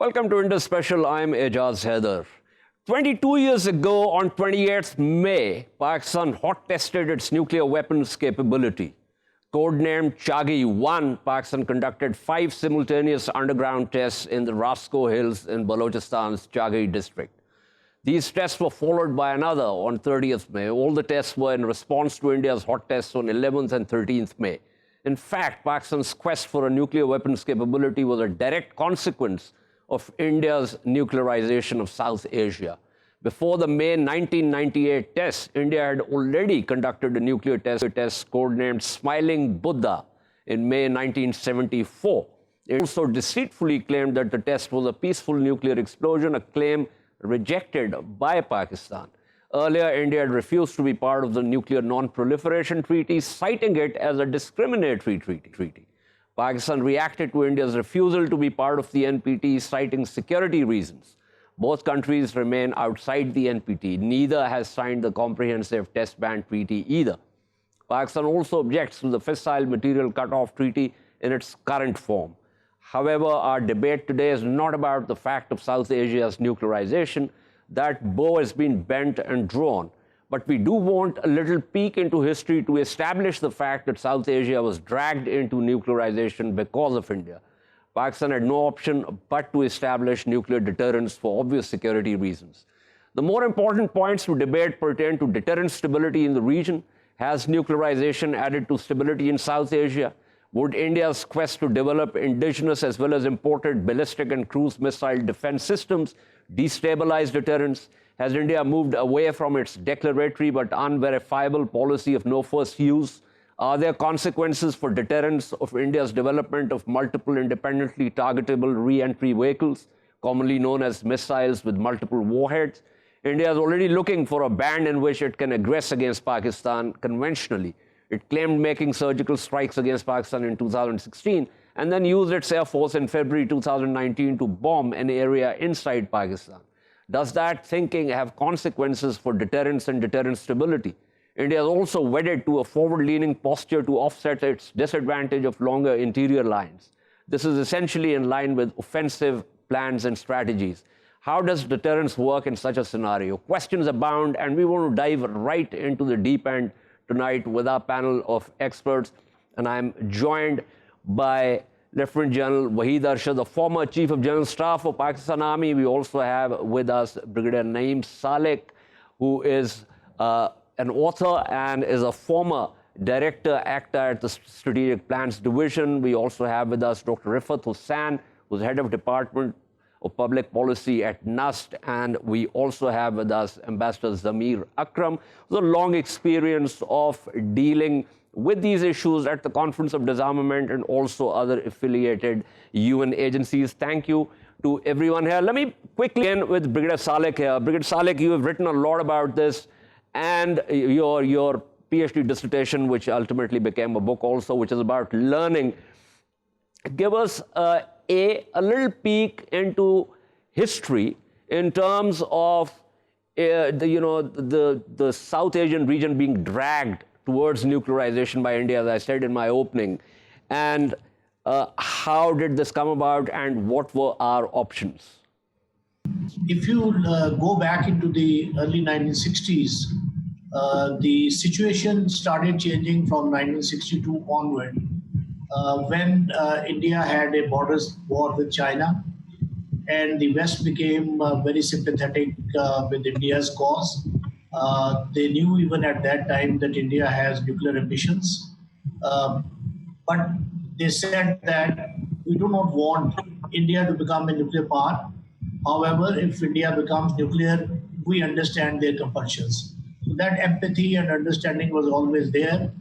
Welcome to Indus Special. I'm Ejaz Haider. 22 years ago, on 28th May, Pakistan hot tested its nuclear weapons capability. Codenamed Chagi-1, Pakistan conducted 5 simultaneous underground tests in the Rasko Hills in Balochistan's Chagi district. These tests were followed by another on 30th May. All the tests were in response to India's hot tests on 11th and 13th May. In fact, Pakistan's quest for a nuclear weapons capability was a direct consequence of India's nuclearization of South Asia. Before the May 1998 tests, India had already conducted a nuclear test codenamed Smiling Buddha in May 1974. It also deceitfully claimed that the test was a peaceful nuclear explosion, a claim rejected by Pakistan. Earlier, India had refused to be part of the Nuclear Non-Proliferation Treaty, citing it as a discriminatory treaty. Pakistan reacted to India's refusal to be part of the NPT, citing security reasons. Both countries remain outside the NPT. Neither has signed the Comprehensive Test Ban Treaty either. Pakistan also objects to the Fissile Material Cutoff Treaty in its current form. However, our debate today is not about the fact of South Asia's nuclearization. That bow has been bent and drawn. But we do want a little peek into history to establish the fact that South Asia was dragged into nuclearization because of India. Pakistan had no option but to establish nuclear deterrence for obvious security reasons. The more important points to debate pertain to deterrent stability in the region. Has nuclearization added to stability in South Asia? Would India's quest to develop indigenous as well as imported ballistic and cruise missile defense systems destabilize deterrence? Has India moved away from its declaratory but unverifiable policy of no first use? Are there consequences for deterrence of India's development of multiple independently targetable re-entry vehicles, commonly known as missiles with multiple warheads? India is already looking for a band in which it can aggress against Pakistan conventionally. It claimed making surgical strikes against Pakistan in 2016 and then used its Air Force in February 2019 to bomb an area inside Pakistan. Does that thinking have consequences for deterrence and deterrent stability? India is also wedded to a forward-leaning posture to offset its disadvantage of longer interior lines. This is essentially in line with offensive plans and strategies. How does deterrence work in such a scenario? Questions abound, and we want to dive right into the deep end tonight with our panel of experts. And I'm joined by Lieutenant General Waheed Arshad, the former Chief of General Staff of Pakistan Army. We also have with us Brigadier Naeem Salek, who is an author and is a former director actor at the Strategic Plans Division. We also have with us Dr. Rifat Hussain, who's head of Department of Public Policy at NUST. And we also have with us Ambassador Zamir Akram, who's a long experience of dealing with these issues at the Conference of Disarmament and also other affiliated UN agencies. Thank you to everyone here. Let me quickly begin with Brigadier Salek here. Brigadier Salek, you have written a lot about this, and your PhD dissertation, which ultimately became a book also, which is about learning. Give us a little peek into history in terms of the South Asian region being dragged towards nuclearization by India, as I said in my opening. And how did this come about, and what were our options? If you go back into the early 1960s, the situation started changing from 1962 onward, when India had a border war with China, and the West became very sympathetic with India's cause. They knew even at that time that India has nuclear ambitions, but they said that we do not want India to become a nuclear power. However, if India becomes nuclear, we understand their compulsions. So that empathy and understanding was always there.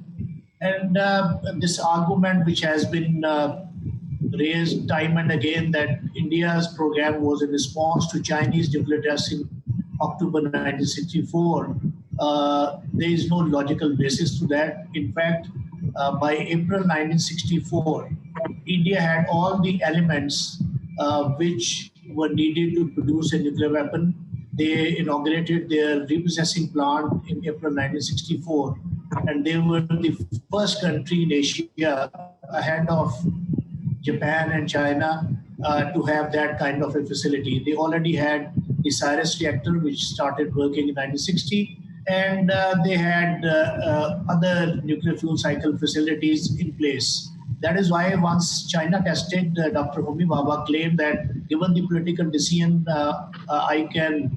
And this argument, which has been raised time and again, that India's program was in response to Chinese nuclear tests in October 1964, there is no logical basis to that. In fact, by April 1964, India had all the elements which were needed to produce a nuclear weapon. They inaugurated their reprocessing plant in April 1964, and they were the first country in Asia, ahead of Japan and China, to have that kind of a facility. They already had the Cyrus reactor, which started working in 1960, and they had other nuclear fuel cycle facilities in place. That is why once China tested, Dr. Homi Bhabha claimed that given the political decision, I can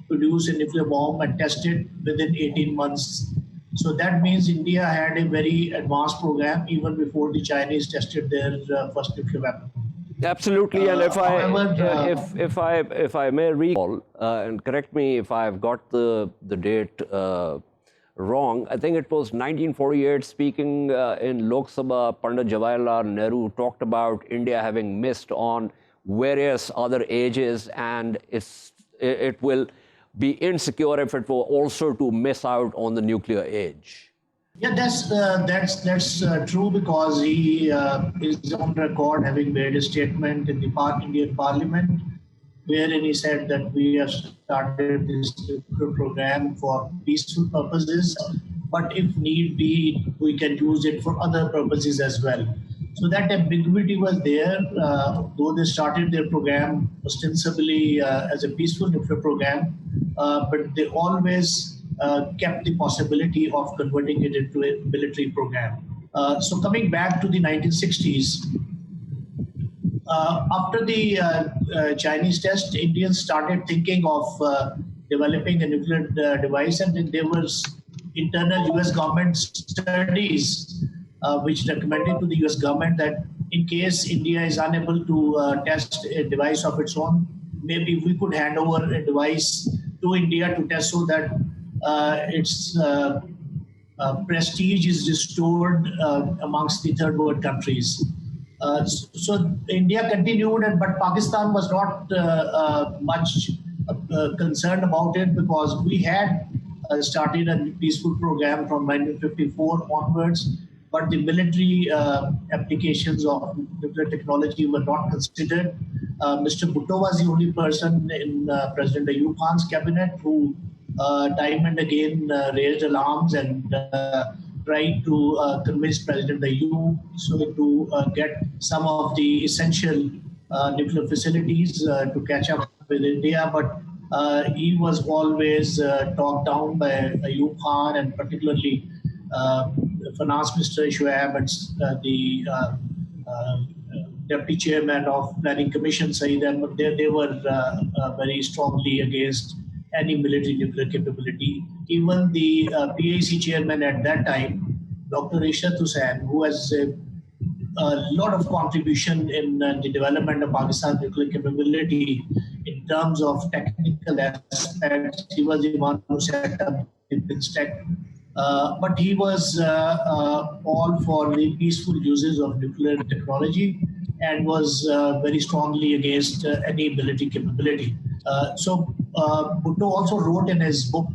produce a nuclear bomb and test it within 18 months. So that means India had a very advanced program even before the Chinese tested their first nuclear weapon. Absolutely, and However, if I may recall, and correct me if I've got the date wrong, I think it was 1948. Speaking in Lok Sabha, Pandit Jawaharlal Nehru talked about India having missed on various other ages, and it will be insecure if it were also to miss out on the nuclear age. Yeah, that's true, because he is on record having made a statement in the Indian Parliament, wherein he said that we have started this nuclear program for peaceful purposes, but if need be, we can use it for other purposes as well. So that ambiguity was there, though they started their program ostensibly as a peaceful nuclear program, but they always kept the possibility of converting it into a military program. So coming back to the 1960s, after the Chinese test, Indians started thinking of developing a nuclear device, and there was internal US government studies which recommended to the US government that in case India is unable to test a device of its own, maybe we could hand over a device to India to test, so that its prestige is restored amongst the third world countries. So India continued, but Pakistan was not much concerned about it, because we had started a peaceful program from 1954 onwards, but the military applications of nuclear technology were not considered. Mr. Bhutto was the only person in President Ayub Khan's cabinet who time and again raised alarms and tried to convince President Ayub to get some of the essential nuclear facilities to catch up with India, but he was always talked down by Ayub Khan, and particularly Finance Minister Shoaib and the Deputy Chairman of Planning Commission, Saeed Ahmed. They were very strongly against any military nuclear capability. Even the PAC chairman at that time, Dr. Ishrat Hussain, who has a lot of contribution in the development of Pakistan's nuclear capability in terms of technical aspects, he was the one who set up the BINSTEC. But he was all for the peaceful uses of nuclear technology and was very strongly against any military capability. So Bhutto also wrote in his book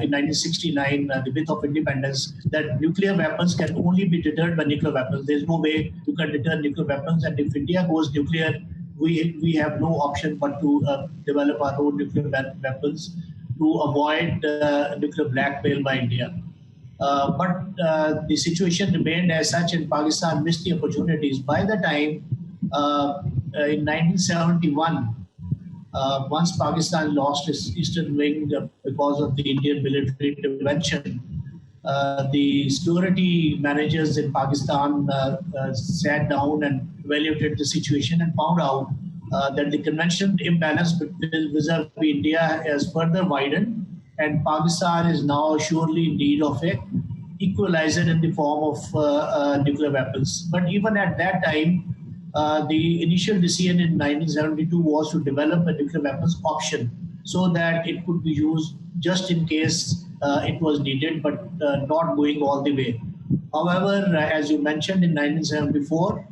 in 1969, The Myth of Independence, that nuclear weapons can only be deterred by nuclear weapons. There's no way you can deter nuclear weapons, and if India goes nuclear, we have no option but to develop our own nuclear weapons to avoid nuclear blackmail by India. But the situation remained as such, and Pakistan missed the opportunities. By the time in 1971, once Pakistan lost its eastern wing because of the Indian military intervention, the security managers in Pakistan sat down and evaluated the situation and found out that the conventional imbalance vis-a-vis India has further widened, and Pakistan is now surely in need of a equalizer in the form of nuclear weapons. But even at that time, the initial decision in 1972 was to develop a nuclear weapons option so that it could be used just in case it was needed, but not going all the way. However, as you mentioned, in 1974,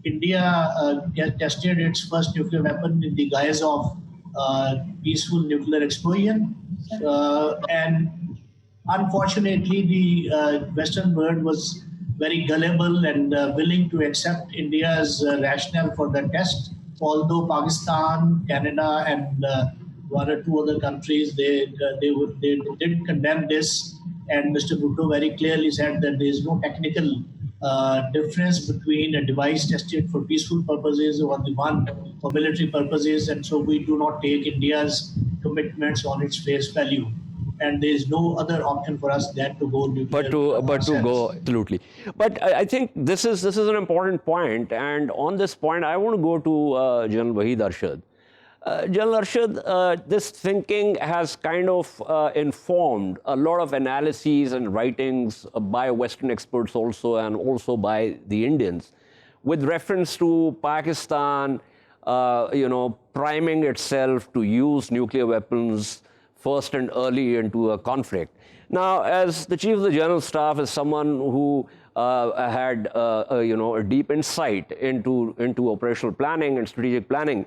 India tested its first nuclear weapon in the guise of peaceful nuclear explosion. And unfortunately, the Western world was very gullible and willing to accept India's rationale for the test. Although Pakistan, Canada, and one or two other countries, they did condemn this. And Mr. Bhutto very clearly said that there is no technical difference between a device tested for peaceful purposes or the one for military purposes, and so we do not take India's commitments on its face value. And there is no other option for us than to go nuclear but to go ourselves. absolutely. But I think this is an important point, and on this point, I want to go to General Waheed Arshad. General Arshad, this thinking has kind of informed a lot of analyses and writings by Western experts also, and also by the Indians, with reference to Pakistan, priming itself to use nuclear weapons first and early into a conflict. Now, as the Chief of the General Staff, is someone who had a deep insight into operational planning and strategic planning.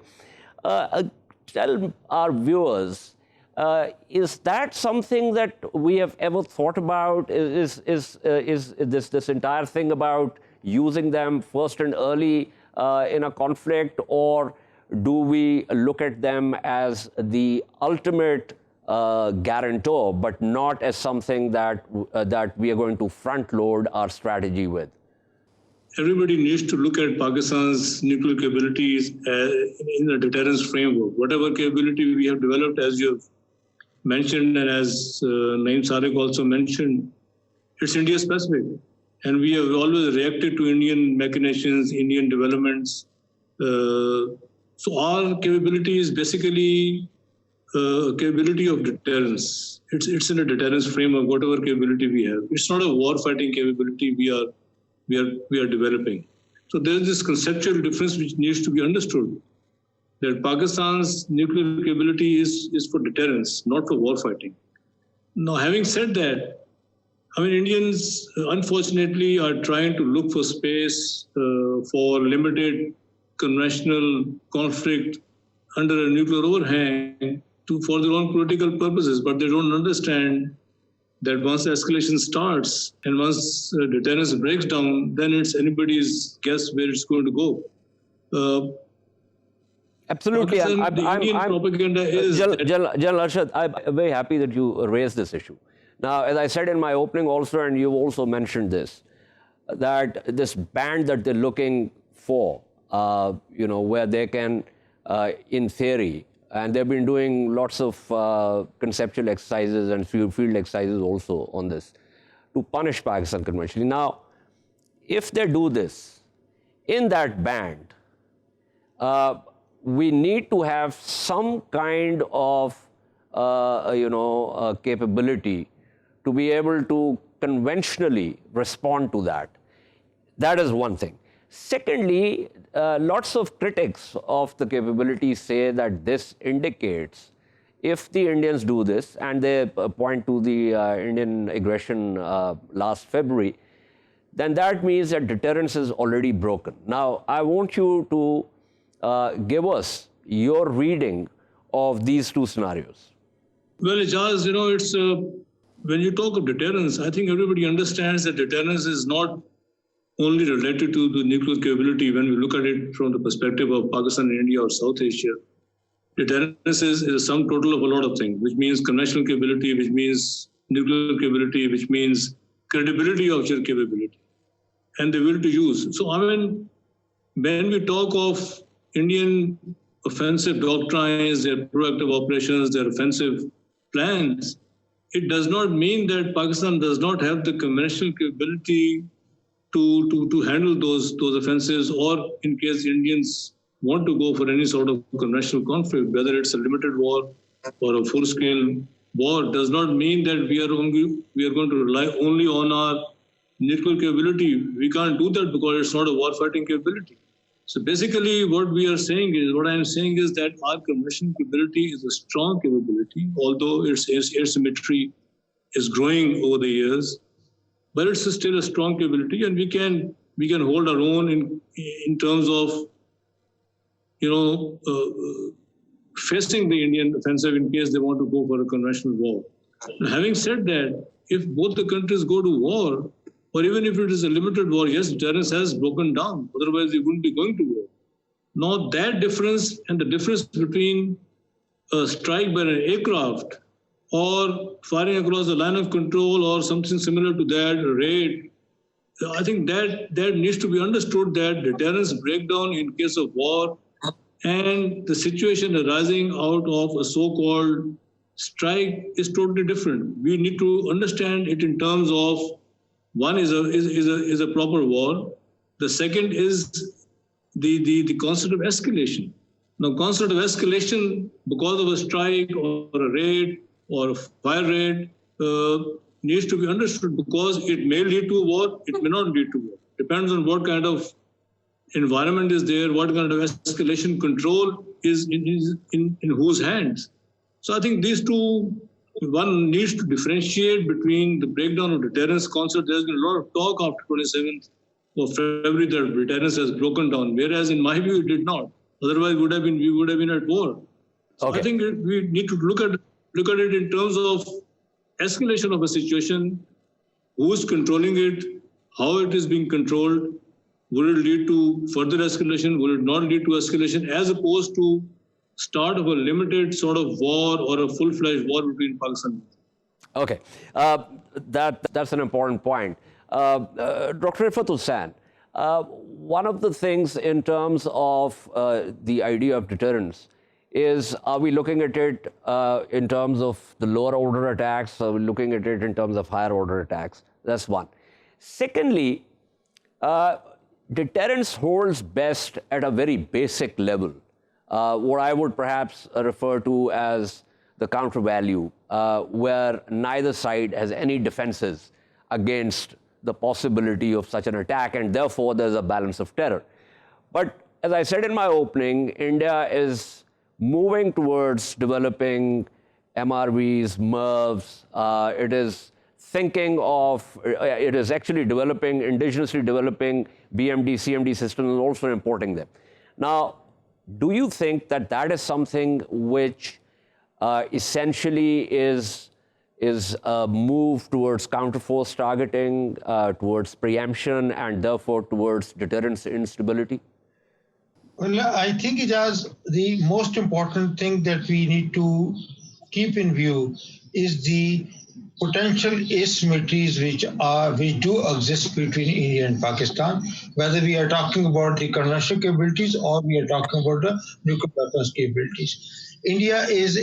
Tell our viewers, is that something that we have ever thought about? Is this entire thing about using them first and early in a conflict, or do we look at them as the ultimate guarantor, but not as something that we are going to front load our strategy with? Everybody needs to look at Pakistan's nuclear capabilities in a deterrence framework. Whatever capability we have developed, as you have mentioned, and as Naeem Sadiq also mentioned, it's India specific. And we have always reacted to Indian machinations, Indian developments. So our capability is basically capability of deterrence. It's in a deterrence framework, whatever capability we have. It's not a war-fighting capability we are developing. So there's this conceptual difference which needs to be understood, that Pakistan's nuclear capability is for deterrence, not for war fighting. Now, having said that, Indians unfortunately are trying to look for space for limited conventional conflict under a nuclear overhang for their own political purposes, but they don't understand that once escalation starts and once deterrence breaks down, then it's anybody's guess where it's going to go. Absolutely. Indian propaganda is... General Arshad, I'm very happy that you raised this issue. Now, as I said in my opening also, and you've also mentioned this, that this band that they're looking for, where they can, in theory, and they've been doing lots of conceptual exercises and field exercises also on this, to punish Pakistan conventionally. Now, if they do this, in that band, we need to have some kind of, capability to be able to conventionally respond to that. That is one thing. Secondly, lots of critics of the capability say that this indicates, if the Indians do this, and they point to the Indian aggression last February, then that means that deterrence is already broken. Now, I want you to give us your reading of these two scenarios. Well, Ijaz, it's when you talk of deterrence, I think everybody understands that deterrence is not only related to the nuclear capability when we look at it from the perspective of Pakistan and India or South Asia. Deterrence is a sum total of a lot of things, which means conventional capability, which means nuclear capability, which means credibility of your capability, and the will to use. So, when we talk of Indian offensive doctrines, their proactive operations, their offensive plans, it does not mean that Pakistan does not have the conventional capability to handle those offenses, or in case Indians want to go for any sort of conventional conflict, whether it's a limited war or a full-scale war, does not mean that we are going to rely only on our nuclear capability. We can't do that because it's not a war-fighting capability. So basically, what I am saying is that our conventional capability is a strong capability, although its asymmetry is growing over the years. But it's still a strong capability, and we can hold our own in terms of facing the Indian offensive in case they want to go for a conventional war. Now, having said that, if both the countries go to war, or even if it is a limited war, yes, deterrence has broken down. Otherwise, we wouldn't be going to war. Now, that difference and the difference between a strike by an aircraft or firing across the line of control or something similar to that, a raid, I think that needs to be understood, that deterrence breakdown in case of war and the situation arising out of a so-called strike is totally different. We need to understand it in terms of one is a proper war. The second is the concept of escalation. Now, concept of escalation because of a strike or a raid or a fire raid needs to be understood, because it may lead to war, it may not lead to war. Depends on what kind of environment is there, what kind of escalation control is in whose hands. So I think these two, one needs to differentiate between the breakdown of deterrence concept. There's been a lot of talk after 27th of February that deterrence has broken down, whereas in my view it did not. Otherwise, we would have been at war. So Okay. I think we need to look at it in terms of escalation of a situation, who's controlling it, how it is being controlled, will it lead to further escalation, will it not lead to escalation, as opposed to start of a limited sort of war or a full-fledged war between Pakistan. Okay, that's an important point. Dr. Rifat Hussain, one of the things in terms of the idea of deterrence is, are we looking at it in terms of the lower order attacks? Are we looking at it in terms of higher order attacks? That's one. Secondly, deterrence holds best at a very basic level, what I would perhaps refer to as the counter value, where neither side has any defenses against the possibility of such an attack, and therefore there's a balance of terror. But as I said in my opening, India is moving towards developing MRVs, MIRVs. It is thinking of, it is actually developing, indigenously developing BMD, CMD systems and also importing them. Now, do you think that that is something which essentially is a move towards counterforce targeting, towards preemption, and therefore towards deterrence instability? Well, I think it has the most important thing that we need to keep in view is the potential asymmetries which do exist between India and Pakistan, whether we are talking about the conventional capabilities or we are talking about the nuclear weapons capabilities. India is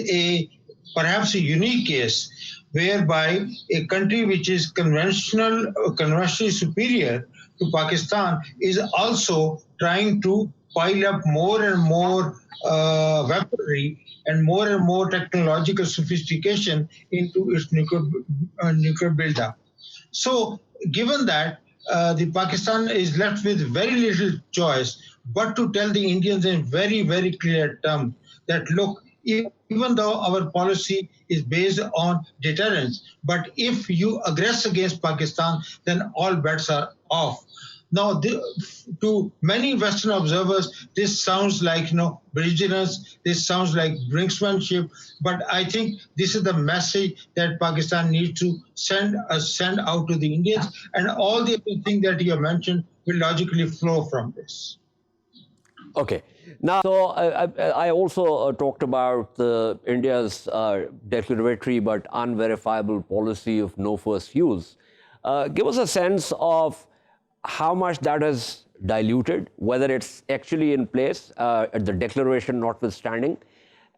perhaps a unique case whereby a country which is conventionally superior to Pakistan is also trying to pile up more and more weaponry and more technological sophistication into its nuclear build-up. So, given that the Pakistan is left with very little choice but to tell the Indians in very, very clear terms that, look, even though our policy is based on deterrence, but if you aggress against Pakistan, then all bets are off. Now, to many Western observers, this sounds like belligerence, this sounds like brinksmanship, but I think this is the message that Pakistan needs to send out to the Indians, and all the other things that you have mentioned will logically flow from this. Okay. Now, so I also talked about India's declaratory but unverifiable policy of no first use. Give us a sense of how much that is diluted, whether it's actually in place, the declaration notwithstanding,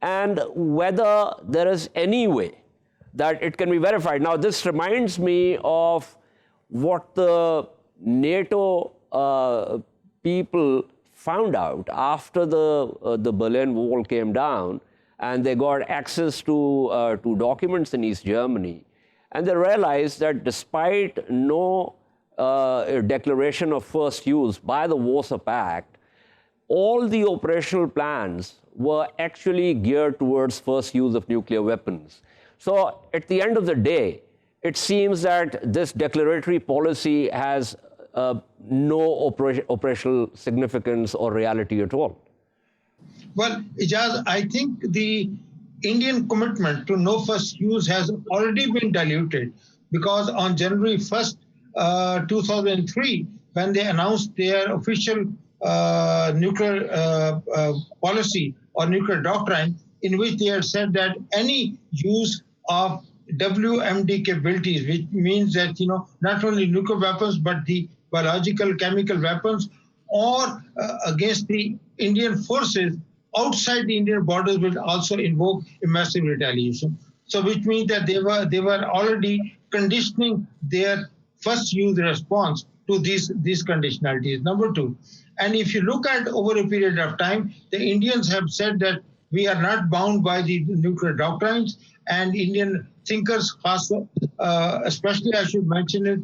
and whether there is any way that it can be verified. Now, this reminds me of what the NATO people found out after the Berlin Wall came down, and they got access to documents in East Germany, and they realized that despite no declaration of first use by the Warsaw Pact, all the operational plans were actually geared towards first use of nuclear weapons. So at the end of the day, it seems that this declaratory policy has no operational significance or reality at all. Well, Ijaz, I think the Indian commitment to no first use has already been diluted, because on January 1st, 2003, when they announced their official nuclear policy or nuclear doctrine, in which they had said that any use of WMD capabilities, which means that not only nuclear weapons but the biological, chemical weapons, or against the Indian forces outside the Indian borders will also invoke a massive retaliation. So which means that they were already conditioning their first use response to these conditionalities. Number two, and if you look at over a period of time, the Indians have said that we are not bound by the nuclear doctrines, and Indian thinkers, especially I should mention it,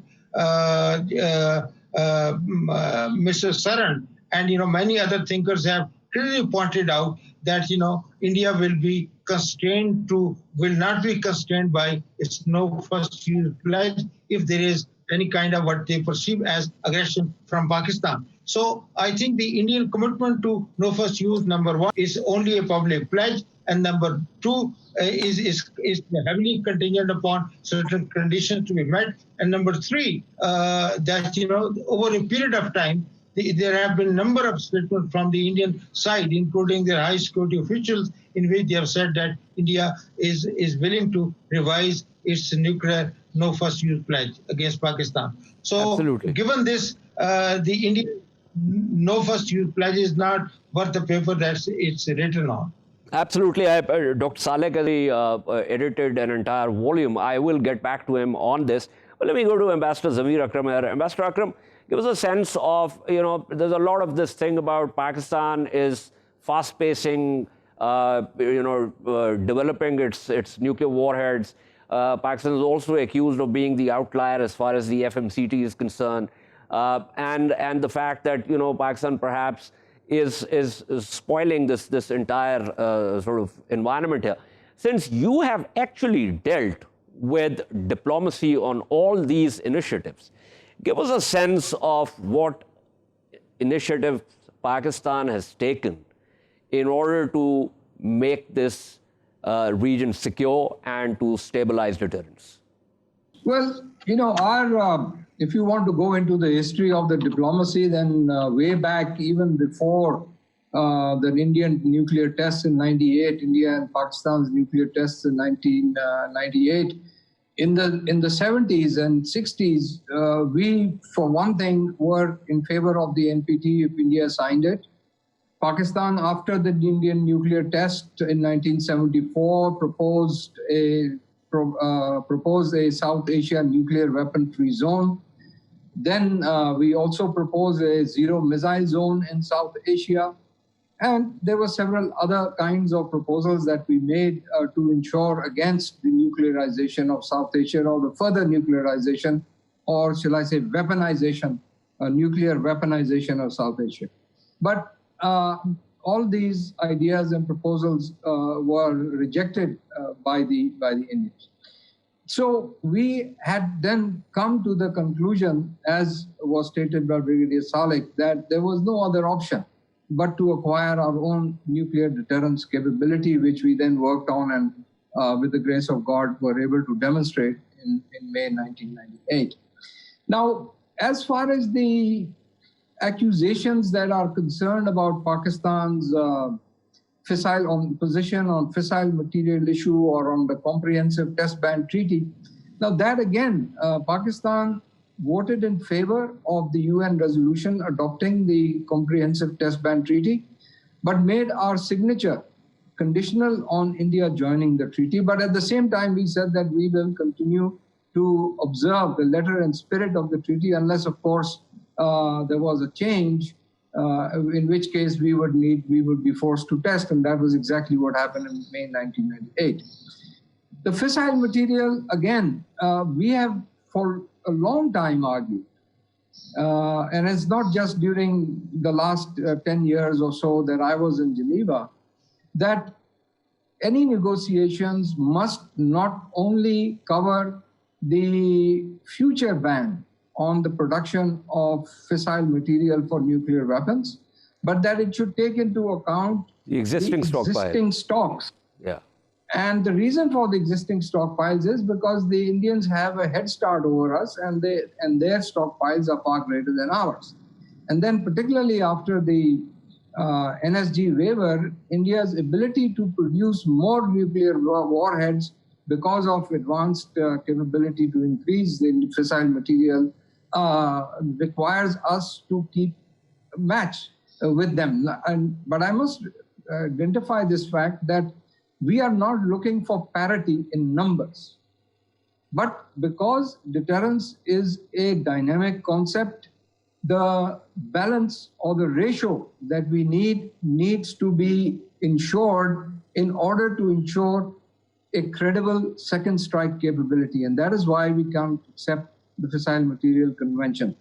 Mr. Saran and many other thinkers have clearly pointed out that India will not be constrained by its no first use pledge if there is any kind of what they perceive as aggression from Pakistan. So I think the Indian commitment to no first use, number one, is only a public pledge, and number two is heavily contingent upon certain conditions to be met, and number three, that over a period of time there have been a number of statements from the Indian side, including their high security officials, in which they have said that India is willing to revise its nuclear no first use pledge against Pakistan. So Absolutely. Given this, the Indian no first use pledge is not worth the paper that it's written on. Absolutely. Dr. Salek edited an entire volume. I will get back to him on this. But let me go to Ambassador Zamir Akram here. Ambassador Akram, give us a sense of, there's a lot of this thing about Pakistan is fast-pacing, developing its nuclear warheads. Pakistan is also accused of being the outlier as far as the FMCT is concerned. And the fact that, Pakistan perhaps is spoiling this entire sort of environment here. Since you have actually dealt with diplomacy on all these initiatives, give us a sense of what initiative Pakistan has taken in order to make this region secure and to stabilize deterrence. Well, if you want to go into the history of the diplomacy, then way back, even before the Indian nuclear tests in '98, India and Pakistan's nuclear tests in 1998, in the 70s and 60s, we, for one thing, were in favor of the NPT if India signed it. Pakistan, after the Indian nuclear test in 1974, proposed a South Asia nuclear weapon-free zone. Then we also proposed a zero missile zone in South Asia. And there were several other kinds of proposals that we made to ensure against the nuclearization of South Asia or the further nuclearization, or shall I say weaponization, nuclear weaponization of South Asia. But all these ideas and proposals were rejected by the Indians. So we had then come to the conclusion, as was stated by Brigadier Salek, that there was no other option but to acquire our own nuclear deterrence capability, which we then worked on and with the grace of God were able to demonstrate in May 1998. Now, as far as the accusations that are concerned about Pakistan's position on fissile material issue or on the comprehensive test ban treaty. Now that again, Pakistan voted in favor of the UN resolution adopting the comprehensive test ban treaty, but made our signature conditional on India joining the treaty. But at the same time, we said that we will continue to observe the letter and spirit of the treaty unless, of course, there was a change, in which case we would be forced to test, and that was exactly what happened in May 1998. The fissile material, again, we have for a long time argued, and it's not just during the last 10 years or so that I was in Geneva, that any negotiations must not only cover the future ban on the production of fissile material for nuclear weapons, but that it should take into account the existing stocks. Yeah. And the reason for the existing stockpiles is because the Indians have a head start over us, and their stockpiles are far greater than ours. And then particularly after the NSG waiver, India's ability to produce more nuclear warheads because of advanced capability to increase the fissile material requires us to keep match with them. But I must identify this fact that we are not looking for parity in numbers. But because deterrence is a dynamic concept, the balance or the ratio that we need needs to be ensured in order to ensure a credible second strike capability. And that is why we can't accept the Fissile Material Convention.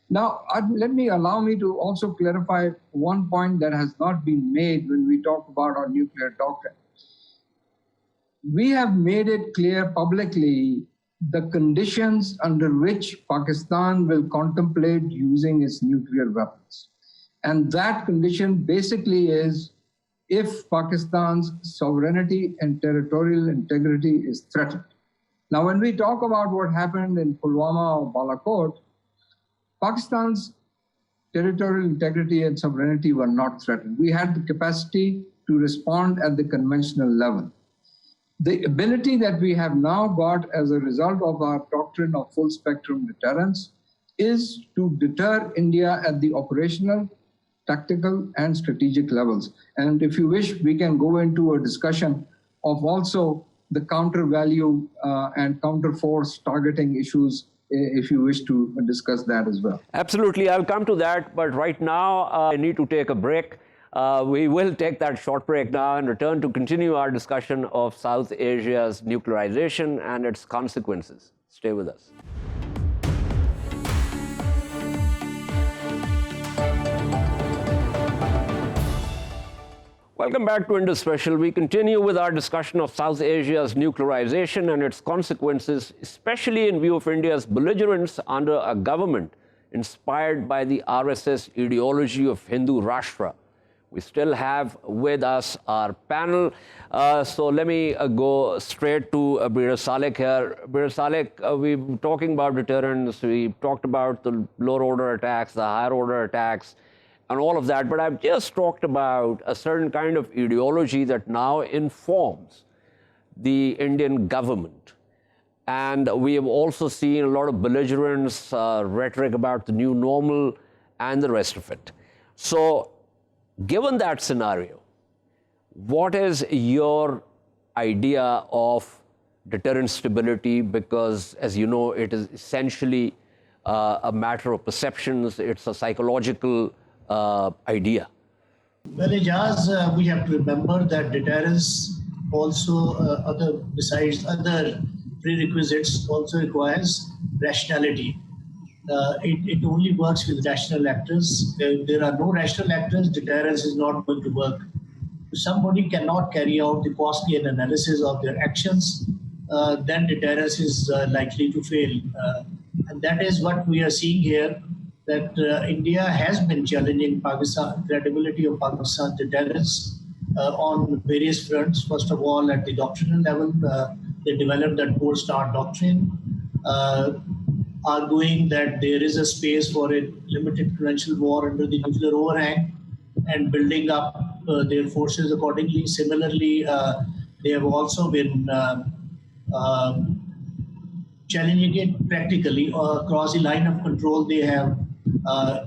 Now, allow me to also clarify one point that has not been made when we talk about our nuclear doctrine. We have made it clear publicly the conditions under which Pakistan will contemplate using its nuclear weapons. And that condition basically is if Pakistan's sovereignty and territorial integrity is threatened. Now, when we talk about what happened in Pulwama or Balakot, Pakistan's territorial integrity and sovereignty were not threatened. We had the capacity to respond at the conventional level. The ability that we have now got as a result of our doctrine of full spectrum deterrence is to deter India at the operational, tactical, and strategic levels. And if you wish, we can go into a discussion of also the counter value and counter force targeting issues if you wish to discuss that as well. Absolutely, I'll come to that, but right now I need to take a break. We will take that short break now and return to continue our discussion of South Asia's nuclearization and its consequences. Stay with us. Welcome back to Indus Special. We continue with our discussion of South Asia's nuclearization and its consequences, especially in view of India's belligerence under a government inspired by the RSS ideology of Hindu Rashtra. We still have with us our panel. So let me go straight to Bir Salik here. Bir Salik, we've been talking about deterrence. We talked about the lower order attacks, the higher order attacks, and all of that. But I've just talked about a certain kind of ideology that now informs the Indian government. And we have also seen a lot of belligerence, rhetoric about the new normal and the rest of it. So, given that scenario, what is your idea of deterrent stability? Because, as you know, it is essentially a matter of perceptions. It's a psychological idea. Well, Ijaz, we have to remember that deterrence also, besides other prerequisites, also requires rationality. It only works with rational actors. There are no rational actors, deterrence is not going to work. If somebody cannot carry out the Faustian analysis of their actions, then deterrence is likely to fail. And that is what we are seeing here, that India has been challenging Pakistan, credibility of Pakistan's deterrence on various fronts. First of all, at the doctrinal level, they developed that four-star doctrine, arguing that there is a space for a limited conventional war under the nuclear overhang and building up their forces accordingly. Similarly, they have also been challenging it practically across the line of control. They have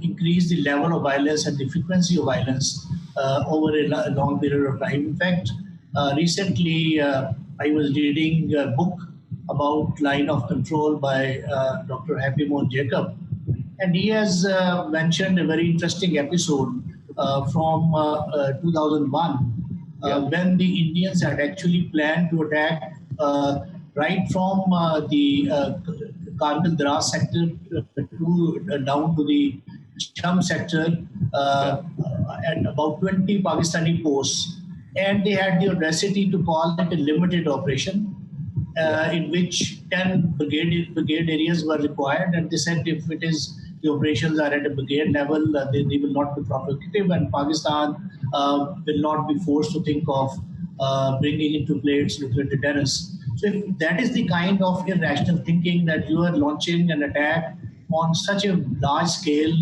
increased the level of violence and the frequency of violence over a long period of time. In fact, recently I was reading a book about line of control by Dr. Happy Mohan Jacob, and he has mentioned a very interesting episode from 2001 when the Indians had actually planned to attack right from the Kargil Dras sector down to the Cham sector and about 20 Pakistani posts, and they had the audacity to call it a limited operation. In which 10 brigade areas were required, and they said if it is the operations are at a brigade level, they will not be provocative, and Pakistan will not be forced to think of bringing into play its nuclear deterrence. So if that is the kind of irrational thinking that you are launching an attack on such a large scale,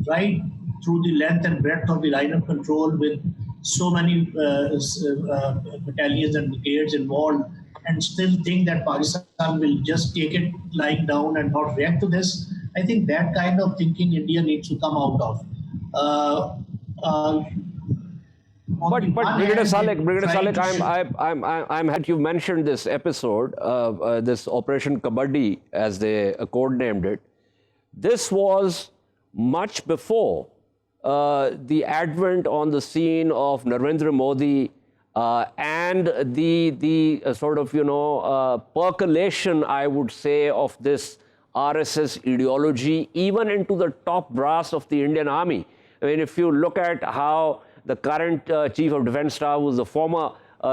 right through the length and breadth of the line of control with so many battalions and brigades involved, and still think that Pakistan will just take it lying down and not react to this, I think that kind of thinking India needs to come out of. But Brigadier Salek, I'm happy you mentioned this episode, this Operation Kabaddi, as they codenamed it. This was much before the advent on the scene of Narendra Modi and the sort of, percolation, I would say, of this RSS ideology, even into the top brass of the Indian Army. I mean, if you look at how the current Chief of Defence Staff was the former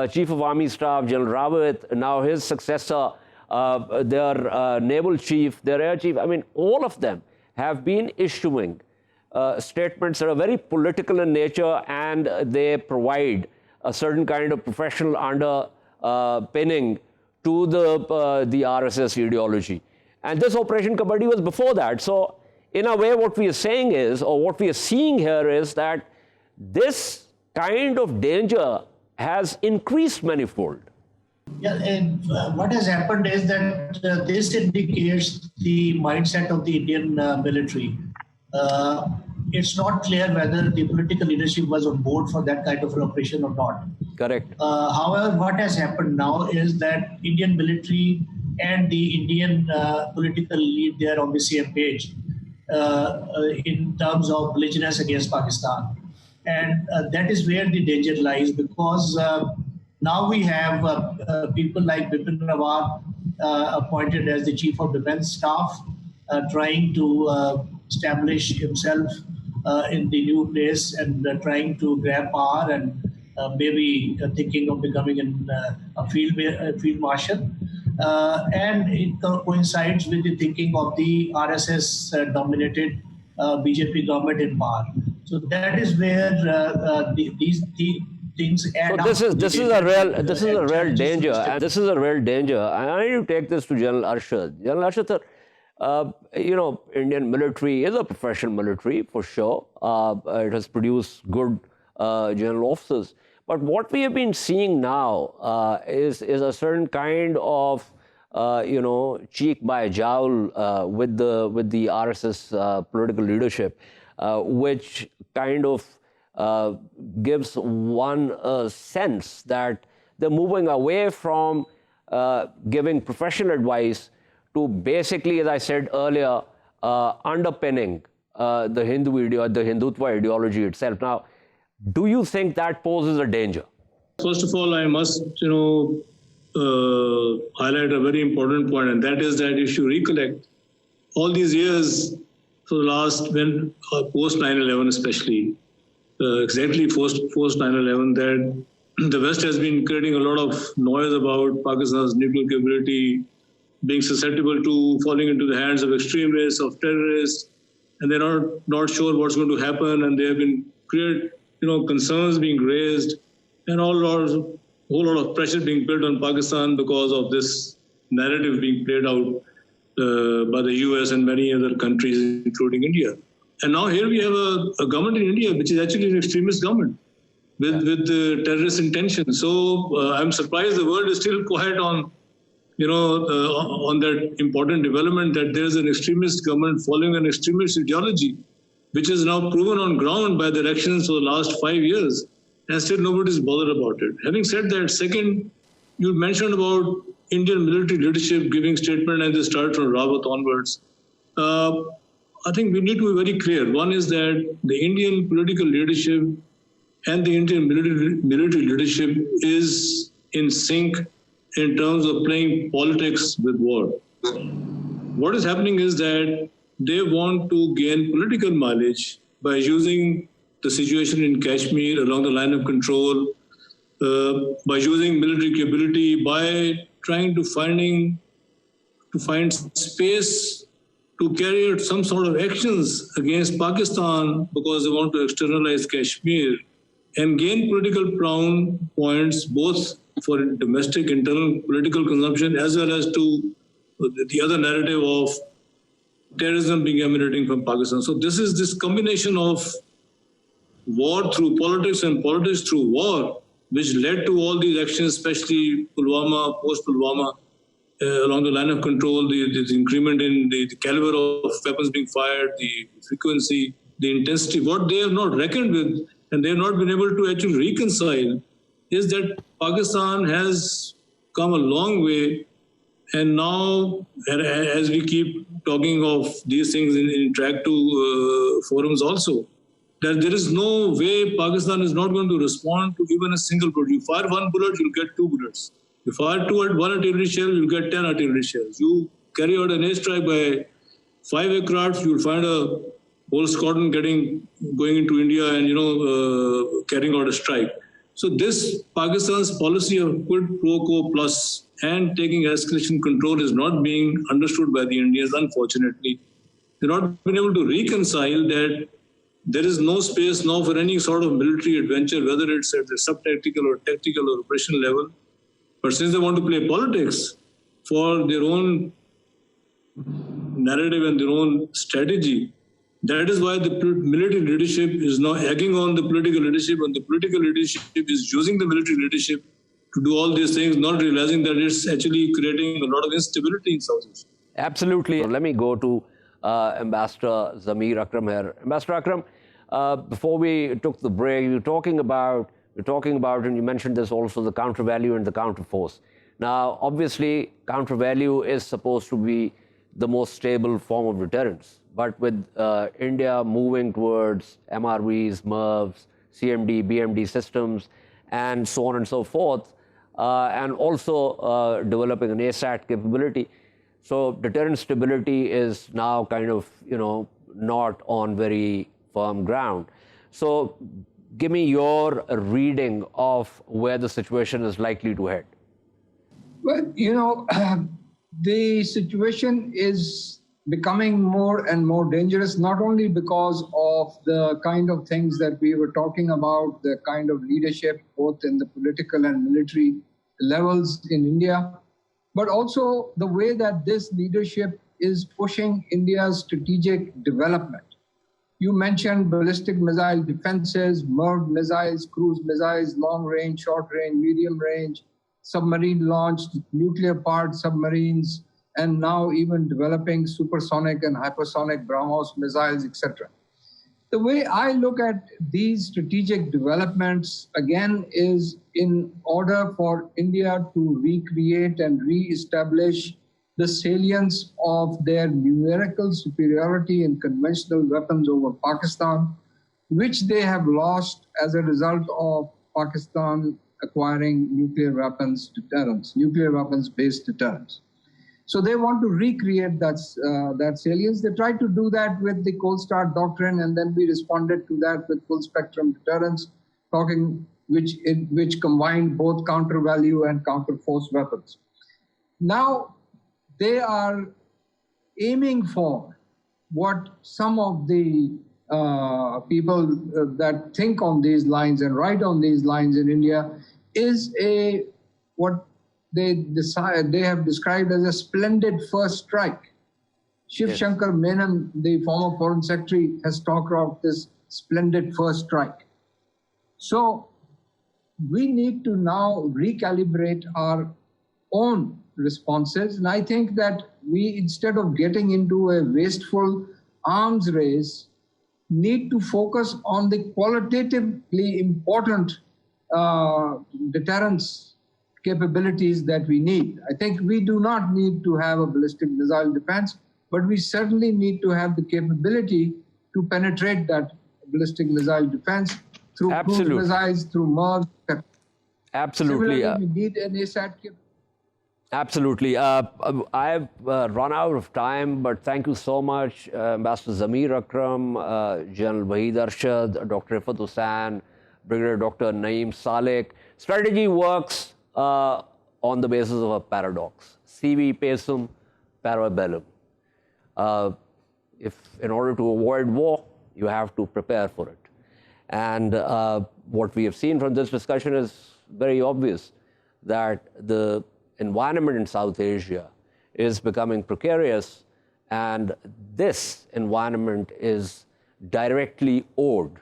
Chief of Army Staff, General Rawat, now his successor, their Naval Chief, their Air Chief, I mean, all of them have been issuing statements that are very political in nature, and they provide a certain kind of professional underpinning to the RSS ideology. And this Operation Kabaddi was before that. So, in a way, what we are saying is, or what we are seeing here is that this kind of danger has increased manifold. Yeah, and what has happened is that this indicates the mindset of the Indian military. It's not clear whether the political leadership was on board for that kind of an operation or not. Correct. However, what has happened now is that Indian military and the Indian political lead, they are on the same page in terms of belligerence against Pakistan. And that is where the danger lies, because now we have people like Bipin Rawat appointed as the Chief of Defence Staff, trying to establish himself in the new place and trying to grab power and maybe thinking of becoming a field marshal. And it coincides with the thinking of the RSS-dominated BJP government in power. So that is where these things add up. So this is a real danger, and this is a real danger. I need to take this to General Arshad. General Arshad, sir, Indian military is a professional military for sure. It has produced good general officers. But what we have been seeing now is a certain kind of cheek by jowl with the RSS political leadership, which kind of gives one a sense that they're moving away from giving professional advice to basically, as I said earlier, underpinning the Hindutva ideology itself. Now, do you think that poses a danger? First of all, I must, highlight a very important point, and that is that if you recollect, all these years for the last, post 9/11 especially, exactly post 9/11, that the West has been creating a lot of noise about Pakistan's nuclear capability, being susceptible to falling into the hands of extremists, of terrorists, and they're not sure what's going to happen, and they have been concerns being raised, and a whole lot of pressure being built on Pakistan because of this narrative being played out by the US and many other countries, including India. And now here we have a government in India which is actually an extremist government with terrorist intentions. So I'm surprised the world is still quiet on that important development, that there is an extremist government following an extremist ideology, which is now proven on ground by the elections for the last 5 years, and still nobody's bothered about it. Having said that, second, you mentioned about Indian military leadership giving statement, and they started from Rawat onwards. I think we need to be very clear. One is that the Indian political leadership and the Indian military leadership is in sync in terms of playing politics with war. What is happening is that they want to gain political mileage by using the situation in Kashmir along the line of control, by using military capability, by trying to find space to carry out some sort of actions against Pakistan because they want to externalize Kashmir and gain political crown points both for domestic internal political consumption as well as to the other narrative of terrorism being emanating from Pakistan. So this is this combination of war through politics and politics through war, which led to all these actions, especially Pulwama, post-Pulwama, along the line of control, the increment in the caliber of weapons being fired, the frequency, the intensity. What they have not reckoned with, and they have not been able to actually reconcile, is that Pakistan has come a long way. And now, as we keep talking of these things in track 2 forums also, that there is no way Pakistan is not going to respond to even a single bullet. You fire one bullet, you'll get 2 bullets. You fire one artillery shell, you'll get 10 artillery shells. You carry out an airstrike by 5 aircrafts, you'll find a whole squadron going into India and carrying out a strike. So this Pakistan's policy of quid pro quo plus and taking escalation control is not being understood by the Indians, unfortunately. They've not been able to reconcile that there is no space now for any sort of military adventure, whether it's at the sub-tactical or tactical or operational level. But since they want to play politics for their own narrative and their own strategy, that is why the military leadership is now egging on the political leadership, and the political leadership is using the military leadership to do all these things, not realizing that it's actually creating a lot of instability in South Asia. Absolutely. Let me go to Ambassador Zameer Akram here. Ambassador Akram, before we took the break, you were talking about, and you mentioned this also, the counter value and the counter force. Now, obviously, counter value is supposed to be the most stable form of deterrence. But with India moving towards MRVs, MIRVs, CMD, BMD systems, and so on and so forth, and also developing an ASAT capability, so deterrent stability is now kind of, not on very firm ground. So give me your reading of where the situation is likely to head. Well, the situation is becoming more and more dangerous, not only because of the kind of things that we were talking about, the kind of leadership, both in the political and military levels in India, but also the way that this leadership is pushing India's strategic development. You mentioned ballistic missile defenses, MIRV missiles, cruise missiles, long range, short range, medium range, submarine launched, nuclear powered submarines, and now even developing supersonic and hypersonic BrahMos missiles, etc. The way I look at these strategic developments, again, is in order for India to recreate and re-establish the salience of their numerical superiority in conventional weapons over Pakistan, which they have lost as a result of Pakistan acquiring nuclear weapons deterrence, nuclear weapons-based deterrence. So they want to recreate that salience. They tried to do that with the Cold Start Doctrine, and then we responded to that with full spectrum deterrence, which combined both counter value and counter force weapons. Now they are aiming for what some of the people that think on these lines and write on these lines in India is what they have described as a splendid first strike. Shiv Shankar Menon, the former Foreign Secretary, has talked about this splendid first strike. So we need to now recalibrate our own responses. And I think that we, instead of getting into a wasteful arms race, need to focus on the qualitatively important deterrence capabilities that we need. I think we do not need to have a ballistic missile defense, but we certainly need to have the capability to penetrate that ballistic missile defense through cruise missiles, through MIRVs. Absolutely. Similarly, we need an ASAT capability. Absolutely. I've run out of time, but thank you so much, Ambassador Zameer Akram, General Waheed Arshad, Dr. Ifat Hussain, Brigadier Dr. Naeem Salek. Strategy works on the basis of a paradox. Sivi pacem para bellum. If in order to avoid war, you have to prepare for it. And what we have seen from this discussion is very obvious, that the environment in South Asia is becoming precarious, and this environment is directly owed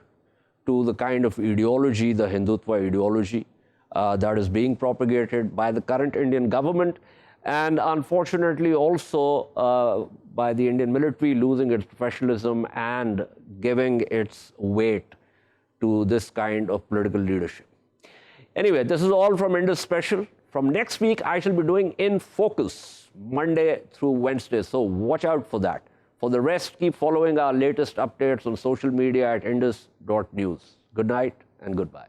to the kind of ideology, the Hindutva ideology, that is being propagated by the current Indian government, and unfortunately also by the Indian military losing its professionalism and giving its weight to this kind of political leadership. Anyway, this is all from Indus Special. From next week, I shall be doing In Focus, Monday through Wednesday, so watch out for that. For the rest, keep following our latest updates on social media at indus.news. Good night and goodbye.